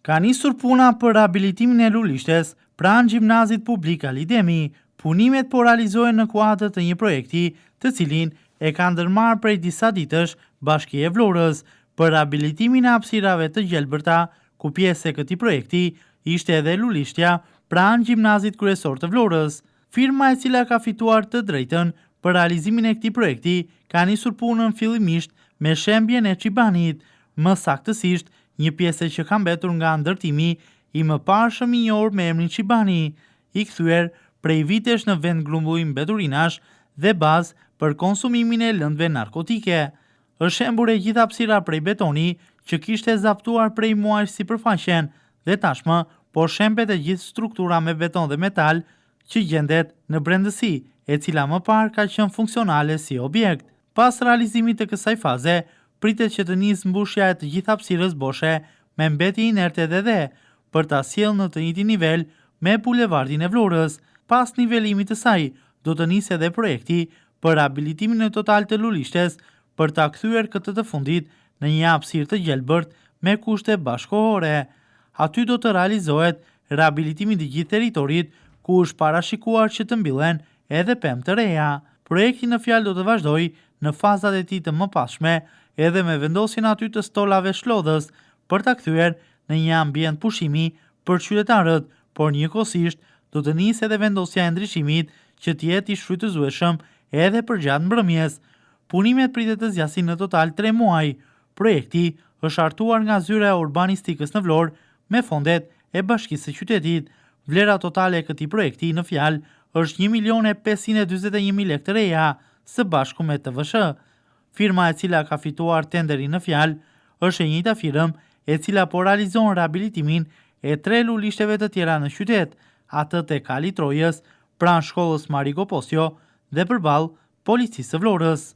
Ka nisur puna për rehabilitimin e lulishtes pranë gjimnazit publik Alidemi. Punimet po realizohen në kuadër të një projekti të cilin e ka ndërmarrë prej disa ditësh Bashkia e Vlorës për rehabilitimin e hapësirave të gjelbërta, ku pjesë e këtij projekti ishte edhe lulishtja pranë gjimnazit kryesor të Vlorës. Firma e cila ka fituar të drejtën për realizimin e këtij projekti ka nisur punën fillimisht me shembjen e Çibanit, më saktësisht një pjesë që ka mbetur nga ndërtimi i mëparshëm i njohur me emrin Çibani, i kthyer prej vitesh në vend grumbullim mbeturinash dhe bazë për konsumimin e lëndëve narkotike. Është shembur e gjithë hapësira prej betoni që kishte zaptuar prej muajsh sipërfaqen dhe tashmë po shembet e gjithë struktura me beton dhe metal që gjendet në brendësi, e cila më parë ka qenë funksionale si objekt. Pas realizimit të kësaj faze, pritet që të nisë mbushja e të gjithë hapësirës boshe me mbeti inerte dhe për ta sjellë në të njëjtin nivel me bulevardin e Vlorës. Pas nivelimit të saj, do të nisë edhe projekti për rehabilitimin e total të lulishtes për ta kthyer këtë të fundit në një hapësirë të gjelbërt me kushte bashkëkohore. Aty do të realizohet rehabilitimi i gjithë territorit, ku është parashikuar që të mbillen edhe pemë të reja. Projekti në fjalë do të vazhdojë në fazat e tij të mëpashme, edhe me vendosjen aty të stolave shlodhës për ta kthyer në një ambient pushimi për qytetarët, por njëkohësisht do të nisë edhe vendosja e ndriçimit që të jetë i shfrytëzueshëm edhe për gjatë mbrëmjes. Punimet pritet të zgjasin në total 3 muaj. Projekti është hartuar nga zyra e urbanistikës në Vlorë me fondet e Bashkisë së Qytetit. Vlera totale e këtij projekti në fjalë është 1.541.000 lekë të reja, së bashku me TVSH. Firma e cila ka fituar tenderin në fjalë është e njëjta firmë e cila po realizon rehabilitimin e 3 lulishteve të tjera në qytet, atë te Kali Trojës, pranë shkollës Marigo Posio dhe përballë policisë së Vlorës.